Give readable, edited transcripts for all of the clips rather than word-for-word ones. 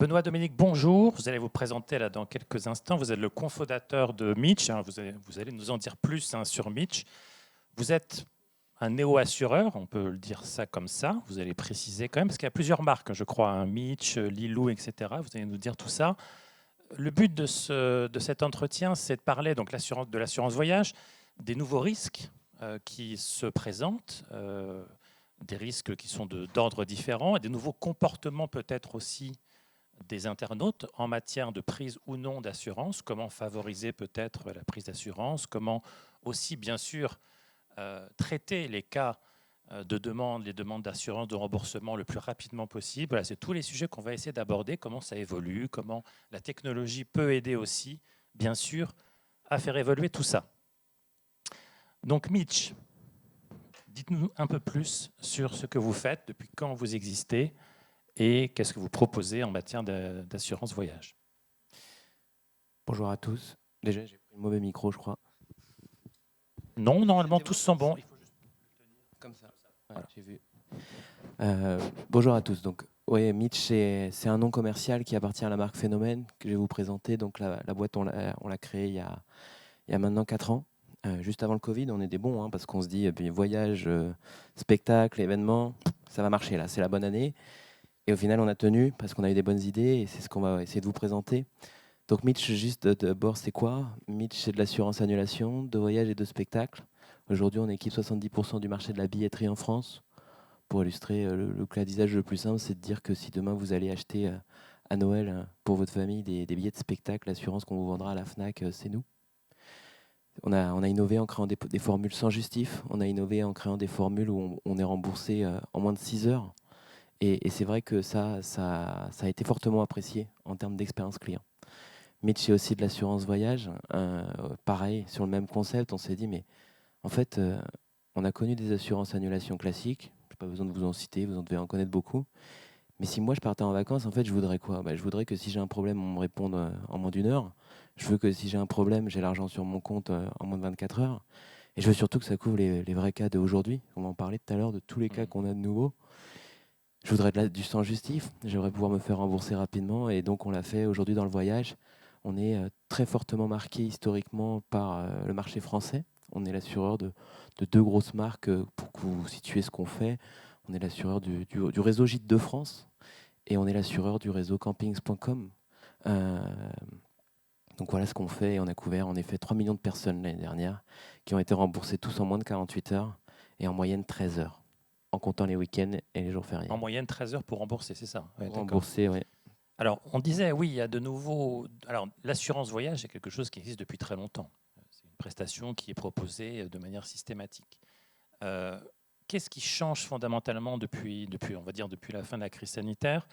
Benoît Dominique, bonjour. Vous allez vous présenter là dans quelques instants. Vous êtes le cofondateur de Mitch. Vous allez nous en dire plus sur Mitch. Vous êtes un néo-assureur, on peut le dire ça comme ça. Vous allez préciser quand même, parce qu'il y a plusieurs marques, je crois, Mitch, Lilou, etc. Vous allez nous dire tout ça. Le but de cet entretien, c'est de parler donc, de l'assurance voyage, des nouveaux risques qui se présentent, des risques qui sont d'ordre différent, et des nouveaux comportements peut-être aussi des internautes en matière de prise ou non d'assurance, comment favoriser peut-être la prise d'assurance, comment aussi bien sûr traiter les cas de demande, les demandes d'assurance, de remboursement le plus rapidement possible. Voilà, c'est tous les sujets qu'on va essayer d'aborder, comment ça évolue, comment la technologie peut aider aussi, bien sûr, à faire évoluer tout ça. Donc Mitch, dites-nous un peu plus sur ce que vous faites, depuis quand vous existez, et qu'est-ce que vous proposez en matière d'assurance voyage. Bonjour à tous. Déjà, j'ai pris le mauvais micro, je crois. Non, normalement, tous sont bons. Il faut juste comme ça. Voilà, j'ai vu. Bonjour à tous. Donc, ouais, Mitch, c'est un nom commercial qui appartient à la marque Phénomène que je vais vous présenter. Donc, la boîte, on l'a créée il y a maintenant 4 ans. Juste avant le Covid, on est des bons, parce qu'on se dit, voyage, spectacle, événement, ça va marcher là, c'est la bonne année. Et au final, on a tenu parce qu'on a eu des bonnes idées et c'est ce qu'on va essayer de vous présenter. Donc Mitch, juste d'abord, c'est quoi? Mitch, c'est de l'assurance annulation, de voyage et de spectacle. Aujourd'hui, on équipe 70% du marché de la billetterie en France. Pour illustrer, le cas d'usage le plus simple, c'est de dire que si demain vous allez acheter à Noël pour votre famille des billets de spectacle, l'assurance qu'on vous vendra à la FNAC, c'est nous. On a innové en créant des formules sans justif. On a innové en créant des formules où on est remboursé en moins de 6 heures. Et c'est vrai que ça a été fortement apprécié en termes d'expérience client. Mitch, c'est aussi de l'assurance voyage. Pareil, sur le même concept, on s'est dit, mais en fait, on a connu des assurances annulation classiques. Je n'ai pas besoin de vous en citer, vous en devez en connaître beaucoup. Mais si moi, je partais en vacances, en fait, je voudrais quoi? Je voudrais que si j'ai un problème, on me réponde en moins d'une heure. Je veux que si j'ai un problème, j'ai l'argent sur mon compte en moins de 24 heures. Et je veux surtout que ça couvre les vrais cas d'aujourd'hui. On en parlait tout à l'heure de tous les cas qu'on a de nouveau. Je voudrais du sans justif. J'aimerais pouvoir me faire rembourser rapidement. Et donc, on l'a fait aujourd'hui dans le voyage. On est très fortement marqué historiquement par le marché français. On est l'assureur de 2 grosses marques pour que vous situez ce qu'on fait. On est l'assureur du réseau Gîtes de France et on est l'assureur du réseau campings.com. Donc voilà ce qu'on fait. Et on a couvert en effet 3 millions de personnes l'année dernière qui ont été remboursées tous en moins de 48 heures et en moyenne 13 heures, en comptant les week-ends et les jours fériés. En moyenne 13 heures pour rembourser, c'est ça? Ouais, rembourser, oui. Alors, on disait, oui, il y a de nouveaux... Alors, l'assurance voyage, c'est quelque chose qui existe depuis très longtemps. C'est une prestation qui est proposée de manière systématique. Qu'est-ce qui change fondamentalement on va dire, depuis la fin de la crise sanitaire?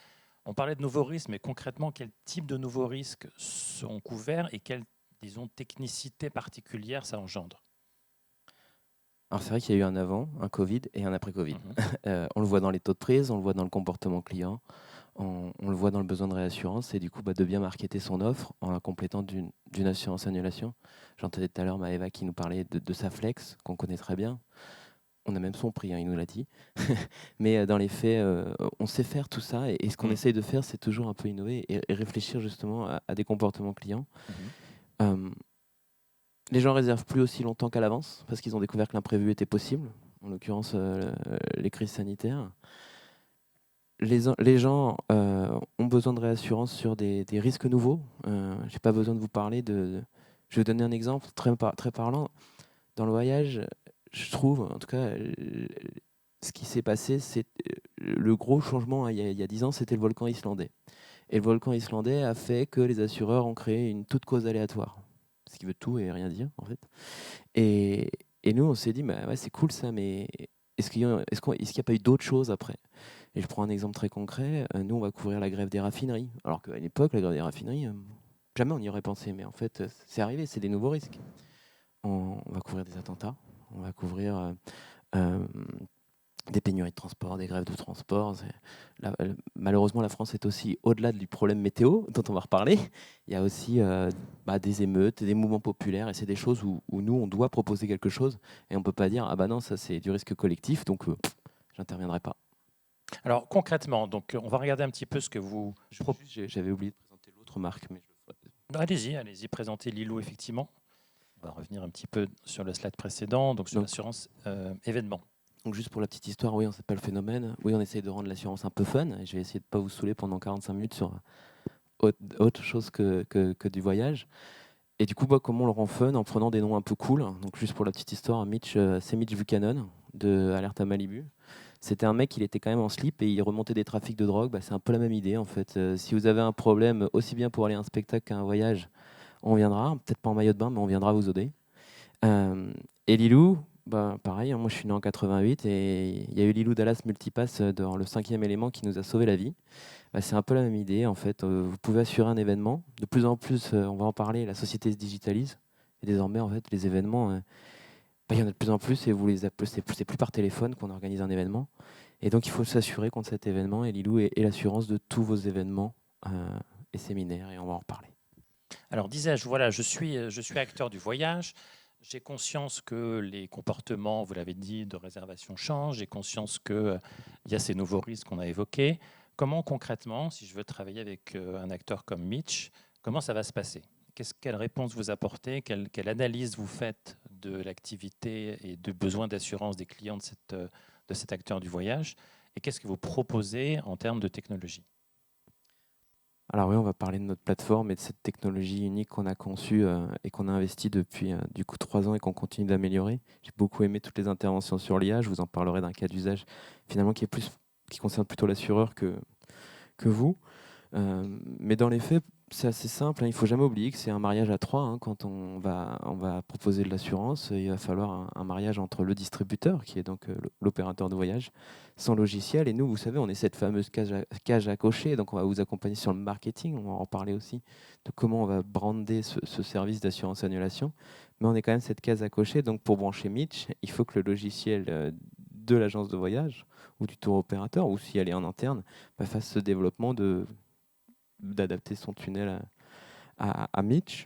On parlait de nouveaux risques, mais concrètement, quel type de nouveaux risques sont couverts et quelle, disons, technicité particulière ça engendre? Alors c'est vrai qu'il y a eu un avant, un Covid et un après-Covid. On le voit dans les taux de prise, on le voit dans le comportement client, on le voit dans le besoin de réassurance et du coup de bien marketer son offre en la complétant d'une assurance annulation. J'entendais tout à l'heure Maëva qui nous parlait de sa flex, qu'on connaît très bien. On a même son prix, il nous l'a dit. Mais dans les faits, on sait faire tout ça et ce qu'on essaye de faire, c'est toujours un peu innover et réfléchir justement à des comportements clients. Les gens réservent plus aussi longtemps qu'à l'avance parce qu'ils ont découvert que l'imprévu était possible, en l'occurrence les crises sanitaires. Les gens ont besoin de réassurance sur des risques nouveaux. Je n'ai pas besoin de vous parler de... Je vais vous donner un exemple très parlant. Dans le voyage, je trouve, en tout cas, ce qui s'est passé, c'est le gros changement il y a 10 ans, c'était le volcan islandais. Et le volcan islandais a fait que les assureurs ont créé une toute cause aléatoire, ce qui veut tout et rien dire, en fait. Et nous, on s'est dit, ouais, c'est cool ça, mais est-ce qu'il n'y a pas eu d'autres choses après? Et je prends un exemple très concret. Nous, on va couvrir la grève des raffineries. Alors qu'à l'époque, la grève des raffineries, jamais on y aurait pensé. Mais en fait, c'est arrivé, c'est des nouveaux risques. On va couvrir des attentats, on va couvrir des pénuries de transport, des grèves de transport. Malheureusement, la France est aussi au-delà du problème météo, dont on va reparler. Il y a aussi des émeutes, des mouvements populaires, et c'est des choses où nous, on doit proposer quelque chose, et on ne peut pas dire « Ah bah non, ça c'est du risque collectif, donc j'interviendrai pas ». Alors concrètement, donc, on va regarder un petit peu ce que vous... J'avais oublié de présenter l'autre marque, mais je le ferai. Non, allez-y, présentez Lilou, effectivement. On va revenir un petit peu sur le slide précédent, donc sur Donc, l'assurance événement. donc juste pour la petite histoire, oui, on s'appelle Phénomène. Oui, on essaye de rendre l'assurance un peu fun. Et je vais essayer de ne pas vous saouler pendant 45 minutes sur autre chose que du voyage. Et du coup, comment on le rend fun en prenant des noms un peu cool. Donc juste pour la petite histoire, Mitch, c'est Mitch Buchanan de Alerte à Malibu. C'était un mec, il était quand même en slip et il remontait des trafics de drogue. C'est un peu la même idée en fait. Si vous avez un problème, aussi bien pour aller à un spectacle qu'à un voyage, on viendra. Peut-être pas en maillot de bain, mais on viendra vous aider. Et Lilou, pareil, moi je suis né en 88 et il y a eu Lilou Dallas Multipass dans le 5e élément qui nous a sauvé la vie. C'est un peu la même idée en fait. Vous pouvez assurer un événement. De plus en plus, on va en parler, la société se digitalise. Et désormais, en fait, les événements, il y en a de plus en plus et vous les appelez, c'est plus par téléphone qu'on organise un événement. Et donc il faut s'assurer contre cet événement et Lilou est l'assurance de tous vos événements et séminaires et on va en reparler. Alors disais-je, voilà, je suis acteur du voyage. J'ai conscience que les comportements, vous l'avez dit, de réservation changent. J'ai conscience qu'il y a ces nouveaux risques qu'on a évoqués. Comment concrètement, si je veux travailler avec un acteur comme Mitch, comment ça va se passer? Quelle réponse vous apportez? Quelle analyse vous faites de l'activité et de besoin d'assurance des clients de cet acteur du voyage? Et qu'est-ce que vous proposez en termes de technologie? Alors oui, on va parler de notre plateforme et de cette technologie unique qu'on a conçue et qu'on a investi depuis du coup 3 ans et qu'on continue d'améliorer. J'ai beaucoup aimé toutes les interventions sur l'IA. Je vous en parlerai d'un cas d'usage finalement qui concerne plutôt l'assureur que vous. Mais dans les faits, c'est assez simple. Il ne faut jamais oublier que c'est un mariage à 3. Quand on va proposer de l'assurance, il va falloir un mariage entre le distributeur, qui est donc l'opérateur de voyage, son logiciel. Et nous, vous savez, on est cette fameuse cage à cocher. Donc, on va vous accompagner sur le marketing. On va en parler aussi de comment on va brander ce service d'assurance annulation. Mais on est quand même cette case à cocher. Donc, pour brancher Mitch, il faut que le logiciel de l'agence de voyage ou du tour opérateur, ou si elle est en interne, fasse ce développement d'adapter son tunnel à Mitch.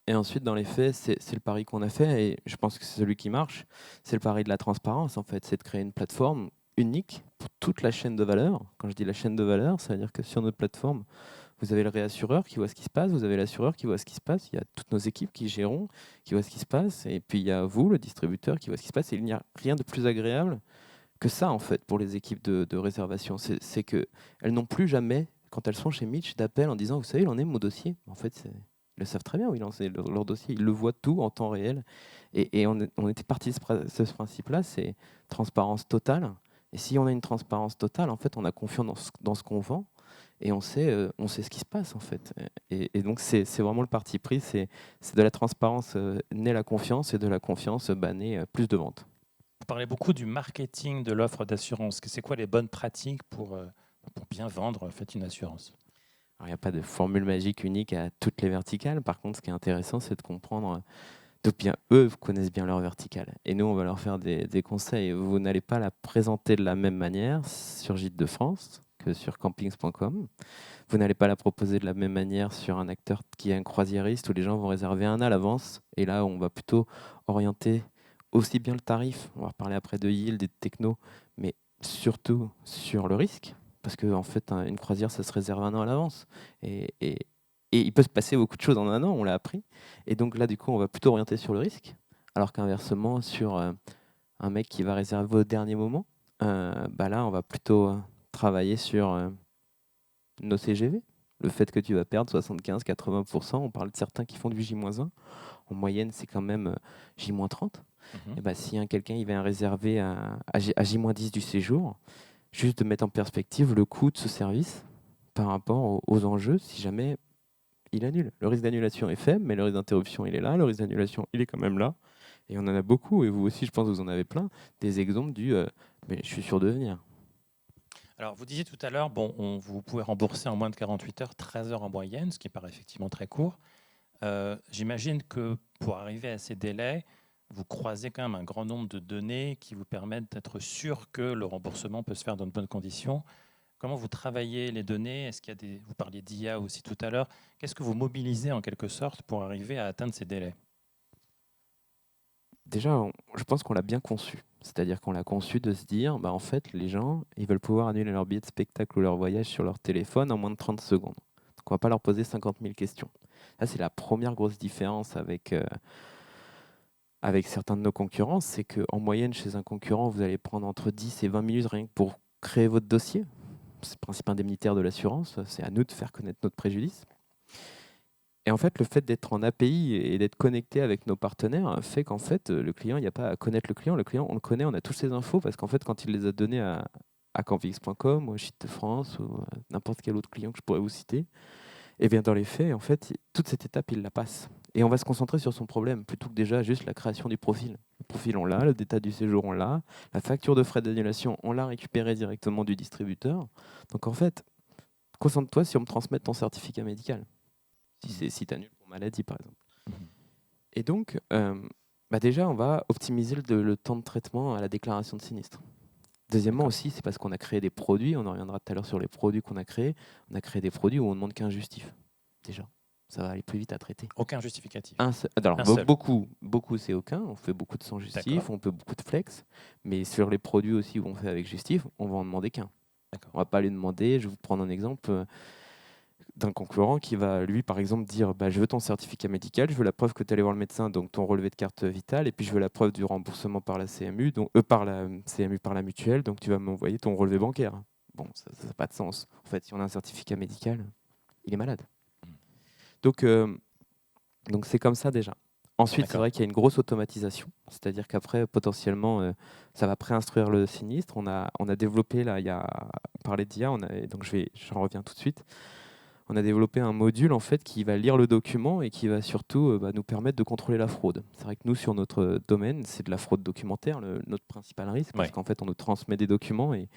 Et ensuite, dans les faits, c'est le pari qu'on a fait, et je pense que c'est celui qui marche. C'est le pari de la transparence, en fait. C'est de créer une plateforme unique pour toute la chaîne de valeur. Quand je dis la chaîne de valeur, ça veut dire que sur notre plateforme, vous avez le réassureur qui voit ce qui se passe, vous avez l'assureur qui voit ce qui se passe, il y a toutes nos équipes qui gérons, qui voient ce qui se passe, et puis il y a vous, le distributeur, qui voit ce qui se passe. Et il n'y a rien de plus agréable que ça, en fait, pour les équipes de réservation. C'est qu'elles n'ont plus jamais, quand elles sont chez Mitch, d'appel en disant, vous savez, il en est mon dossier. En fait, ils le savent très bien où il en est leur dossier. Ils le voient tout en temps réel. Et on était parti de ce principe-là, c'est transparence totale. Et si on a une transparence totale, en fait, on a confiance dans ce qu'on vend et on sait ce qui se passe, en fait. Et donc, c'est vraiment le parti pris. C'est de la transparence naît la confiance et de la confiance naît plus de ventes. Vous parlez beaucoup du marketing de l'offre d'assurance. C'est quoi les bonnes pratiques pour bien vendre en fait, une assurance? Alors, il n'y a pas de formule magique unique à toutes les verticales. Par contre, ce qui est intéressant, c'est de comprendre d'où bien eux connaissent bien leur verticale. Et nous, on va leur faire des conseils. Vous n'allez pas la présenter de la même manière sur Gîtes de France que sur campings.com. Vous n'allez pas la proposer de la même manière sur un acteur qui est un croisiériste où les gens vont réserver un an à l'avance. Et là, on va plutôt orienter aussi bien le tarif, on va reparler après de yield et de techno, mais surtout sur le risque. Parce qu'en fait, une croisière, ça se réserve un an à l'avance. Et il peut se passer beaucoup de choses en un an, on l'a appris. Et donc là, du coup, on va plutôt orienter sur le risque. Alors qu'inversement, sur un mec qui va réserver au dernier moment, là, on va plutôt travailler sur nos CGV. Le fait que tu vas perdre 75-80%, on parle de certains qui font du J-1. En moyenne, c'est quand même J-30. Et si quelqu'un il vient réserver à J-10 du séjour, juste de mettre en perspective le coût de ce service par rapport aux enjeux si jamais il annule. Le risque d'annulation est faible, mais le risque d'interruption, il est là. Le risque d'annulation, il est quand même là. Et on en a beaucoup, et vous aussi, je pense que vous en avez plein, des exemples mais je suis sûr de venir. Alors, vous disiez tout à l'heure, vous pouvez rembourser en moins de 48 heures, 13 heures en moyenne, ce qui paraît effectivement très court. J'imagine que pour arriver à ces délais, vous croisez quand même un grand nombre de données qui vous permettent d'être sûr que le remboursement peut se faire dans de bonnes conditions. Comment vous travaillez les données? Est-ce qu'il y a vous parliez d'IA aussi tout à l'heure. Qu'est-ce que vous mobilisez en quelque sorte pour arriver à atteindre ces délais? Déjà, je pense qu'on l'a bien conçu. C'est-à-dire qu'on l'a conçu de se dire, en fait, les gens, ils veulent pouvoir annuler leur billet de spectacle ou leur voyage sur leur téléphone en moins de 30 secondes. Donc on ne va pas leur poser 50 000 questions. Ça, c'est la première grosse différence avec certains de nos concurrents, c'est qu'en moyenne, chez un concurrent, vous allez prendre entre 10 et 20 minutes rien que pour créer votre dossier. C'est le principe indemnitaire de l'assurance, c'est à nous de faire connaître notre préjudice. Et en fait, le fait d'être en API et d'être connecté avec nos partenaires fait qu'en fait, le client, il n'y a pas à connaître le client, on le connaît, on a toutes ses infos, parce qu'en fait, quand il les a données à campix.com ou à Gîtes de France ou à n'importe quel autre client que je pourrais vous citer, et bien dans les faits, en fait, toute cette étape, il la passe. Et on va se concentrer sur son problème, plutôt que déjà juste la création du profil. Le profil, on l'a, le détail du séjour, on l'a, la facture de frais d'annulation, on l'a récupérée directement du distributeur. Donc en fait, concentre-toi si on me transmet ton certificat médical. Si tu annules pour maladie, par exemple. Et donc, déjà, on va optimiser le temps de traitement à la déclaration de sinistre. Deuxièmement aussi, c'est parce qu'on a créé des produits, on en reviendra tout à l'heure sur les produits qu'on a créés, on a créé des produits où on ne demande qu'un justif. Déjà, ça va aller plus vite à traiter. Aucun justificatif. Alors, Un seul. beaucoup c'est aucun, on fait beaucoup de sans justif, on peut beaucoup de flex, mais sur les produits aussi où on fait avec justif, on va en demander qu'un. On ne va pas lui demander, je vais vous prendre un exemple d'un concurrent qui va, lui, par exemple, dire je veux ton certificat médical, je veux la preuve que tu es allé voir le médecin, donc ton relevé de carte vitale, et puis je veux la preuve du remboursement par la CMU, donc, par la CMU, par la mutuelle, donc tu vas m'envoyer ton relevé bancaire. Bon, ça n'a pas de sens. En fait, si on a un certificat médical, il est malade. Donc c'est comme ça déjà. Ensuite, c'est vrai qu'il y a une grosse automatisation, c'est-à-dire qu'après, potentiellement, ça va préinstruire le sinistre. On a développé, là, on parlait d'IA, donc j'en reviens tout de suite. On a développé un module en fait qui va lire le document et qui va surtout nous permettre de contrôler la fraude. C'est vrai que nous, sur notre domaine, c'est de la fraude documentaire, notre principal risque, parce qu'en fait, on nous transmet des documents et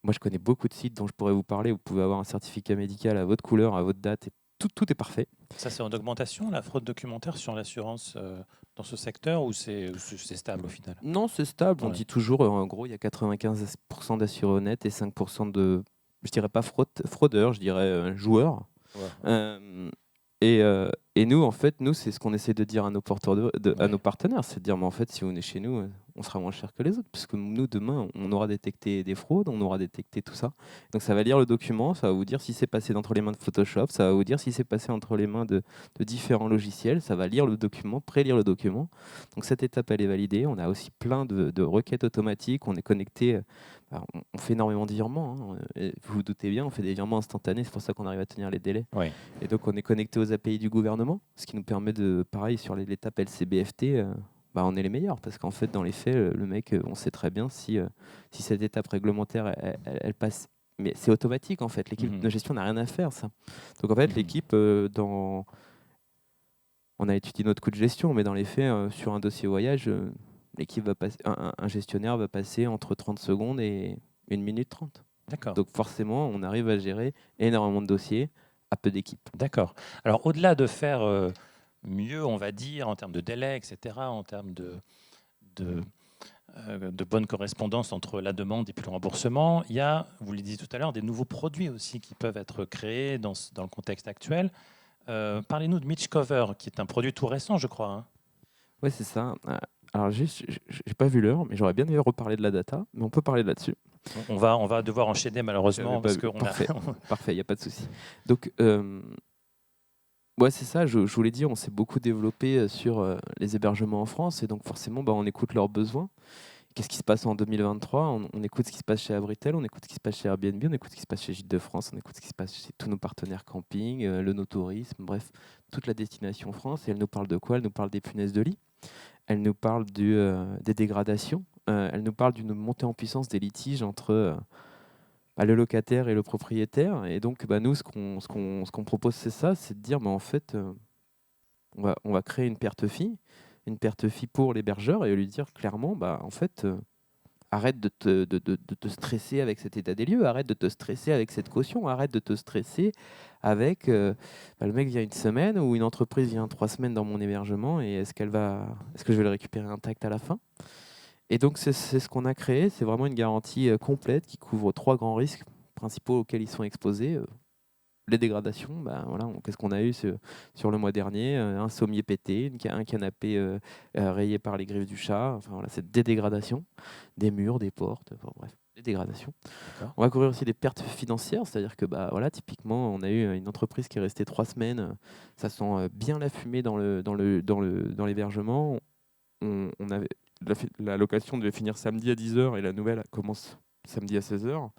moi, je connais beaucoup de sites dont je pourrais vous parler. Vous pouvez avoir un certificat médical à votre couleur, à votre date, et tout est parfait. Ça, c'est en augmentation, la fraude documentaire sur l'assurance dans ce secteur, ou c'est stable au final? Non, c'est stable. On dit toujours, en gros, il y a 95% d'assurés honnêtes et 5% de, je dirais pas fraudeurs, je dirais joueurs. Et nous, en fait, c'est ce qu'on essaie de dire à nos porteurs à nos partenaires, c'est de dire, mais en fait, si vous venez chez nous, on sera moins cher que les autres, puisque nous, demain, on aura détecté des fraudes, on aura détecté tout ça. Donc, ça va lire le document, ça va vous dire si c'est passé entre les mains de Photoshop, ça va vous dire si c'est passé entre les mains de différents logiciels, ça va lire le document, prélire le document. Donc, cette étape, elle est validée. On a aussi plein de requêtes automatiques, on est connecté. On fait énormément de virements. Vous vous doutez bien, on fait des virements instantanés, c'est pour ça qu'on arrive à tenir les délais. Et donc, on est connecté aux API du gouvernement, ce qui nous permet de, pareil, sur l'étape LCBFT, on est les meilleurs, parce qu'en fait, dans les faits, le mec, on sait très bien si cette étape réglementaire, elle passe. Mais c'est automatique, en fait. L'équipe de gestion n'a rien à faire, ça. Donc, en fait, l'équipe, on a étudié notre coût de gestion, mais dans les faits, sur un dossier voyage, l'équipe va passer, un gestionnaire va passer entre 30 secondes et 1 minute 30. D'accord. Donc forcément, on arrive à gérer énormément de dossiers à peu d'équipes. D'accord. Alors au-delà de faire mieux, on va dire, en termes de délai, etc., en termes de bonne correspondance entre la demande et puis le remboursement, il y a, vous le disiez tout à l'heure, des nouveaux produits aussi qui peuvent être créés dans le contexte actuel. Parlez-nous de Mitch Cover, qui est un produit tout récent, je crois. Oui, c'est ça. Alors, juste, j'ai pas vu l'heure, mais j'aurais bien aimé reparler de la data, mais on peut parler là-dessus. On va devoir enchaîner malheureusement parce que parfait, il n'y a pas de souci. Donc, c'est ça. Je vous l'ai dit, on s'est beaucoup développé sur les hébergements en France, et donc forcément, on écoute leurs besoins. Qu'est-ce qui se passe en 2023 on écoute ce qui se passe chez Abritel, on écoute ce qui se passe chez Airbnb, on écoute ce qui se passe chez Gîtes de France, on écoute ce qui se passe chez tous nos partenaires camping, le no-tourisme, bref, toute la destination France. Et elle nous parle de quoi? Elle nous parle des punaises de lit. Elle nous parle des dégradations. Elle nous parle d'une montée en puissance des litiges entre le locataire et le propriétaire. Et donc, nous, ce qu'on propose, c'est ça, c'est de dire, en fait, on va créer une perte-fille pour l'hébergeur et lui dire clairement, en fait, arrête de te stresser avec cet état des lieux, arrête de te stresser avec cette caution, arrête de te stresser avec le mec vient 1 semaine ou une entreprise vient 3 semaines dans mon hébergement et est-ce que je vais le récupérer intact à la fin? Et donc c'est ce qu'on a créé, c'est vraiment une garantie complète qui couvre 3 grands risques principaux auxquels ils sont exposés. les dégradations, voilà, qu'est-ce qu'on a eu sur le mois dernier? Un sommier pété, un canapé rayé par les griffes du chat. Enfin, voilà, c'est des dégradations, des murs, des portes, enfin, bref, des dégradations. On va courir aussi des pertes financières, c'est-à-dire que voilà, typiquement, on a eu une entreprise qui est restée 3 semaines, ça sent bien la fumée dans l'hébergement. On avait, la location devait finir samedi à 10h et la nouvelle commence samedi à 16h.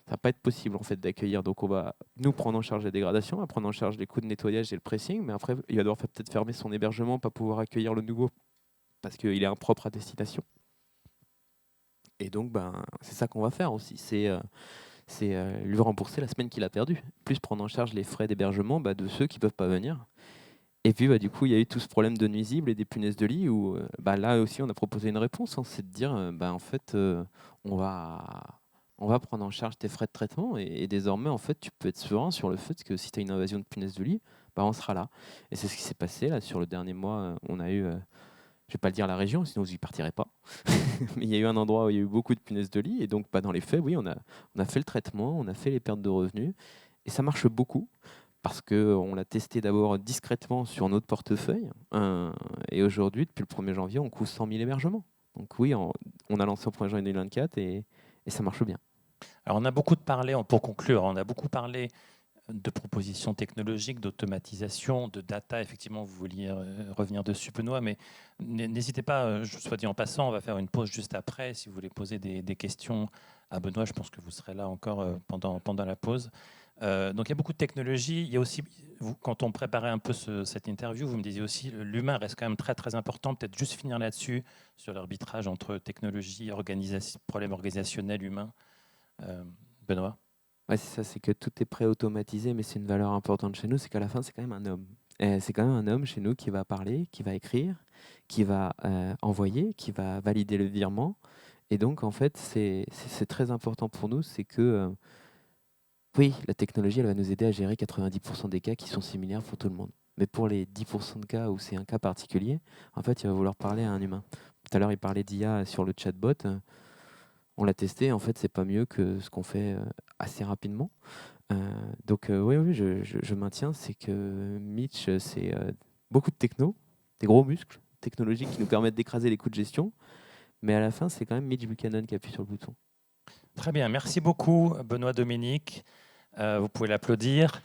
Ça va pas être possible en fait d'accueillir. Donc on va nous prendre en charge les dégradations, on va prendre en charge les coûts de nettoyage et le pressing, mais après il va devoir peut-être fermer son hébergement, pas pouvoir accueillir le nouveau parce qu'il est impropre à destination. Et donc c'est ça qu'on va faire aussi, c'est lui rembourser la semaine qu'il a perdue, plus prendre en charge les frais d'hébergement de ceux qui peuvent pas venir. Et puis du coup il y a eu tout ce problème de nuisibles et des punaises de lit où là aussi on a proposé une réponse, c'est de dire en fait on va prendre en charge tes frais de traitement et désormais, en fait, tu peux être serein sur le fait que si tu as une invasion de punaises de lit, on sera là. Et c'est ce qui s'est passé là sur le dernier mois. On a eu, je vais pas le dire la région, sinon vous y partirez pas. Mais il y a eu un endroit où il y a eu beaucoup de punaises de lit et donc dans les faits, oui, on a fait le traitement, on a fait les pertes de revenus et ça marche beaucoup parce qu'on l'a testé d'abord discrètement sur notre portefeuille et aujourd'hui, depuis le 1er janvier, on couvre 100 000 hébergements. Donc oui, on a lancé au 1er janvier 2024 et ça marche bien. Alors, on a beaucoup parlé, pour conclure, on a beaucoup parlé de propositions technologiques, d'automatisation, de data. Effectivement, vous vouliez revenir dessus, Benoît, mais n'hésitez pas, soit dit en passant, on va faire une pause juste après. Si vous voulez poser des questions à Benoît, je pense que vous serez là encore pendant la pause. Donc, il y a beaucoup de technologies. Il y a aussi, quand on préparait un peu cette interview, vous me disiez aussi, l'humain reste quand même très, très important. Peut-être juste finir là-dessus, sur l'arbitrage entre technologie, problème organisationnel, humain. Benoît? Ouais, c'est ça, c'est que tout est pré-automatisé, mais c'est une valeur importante chez nous, c'est qu'à la fin, c'est quand même un homme. Et c'est quand même un homme chez nous qui va parler, qui va écrire, qui va envoyer, qui va valider le virement. Et donc, en fait, c'est très important pour nous, c'est que, oui, la technologie, elle va nous aider à gérer 90% des cas qui sont similaires pour tout le monde. Mais pour les 10% de cas où c'est un cas particulier, en fait, il va vouloir parler à un humain. Tout à l'heure, il parlait d'IA sur le chatbot. On l'a testé, en fait, c'est pas mieux que ce qu'on fait assez rapidement. Donc, oui, je maintiens, c'est que Mitch, c'est beaucoup de techno, des gros muscles technologiques qui nous permettent d'écraser les coûts de gestion. Mais à la fin, c'est quand même Mitch Buchanan qui appuie sur le bouton. Très bien, merci beaucoup, Benoît Dominique. Vous pouvez l'applaudir.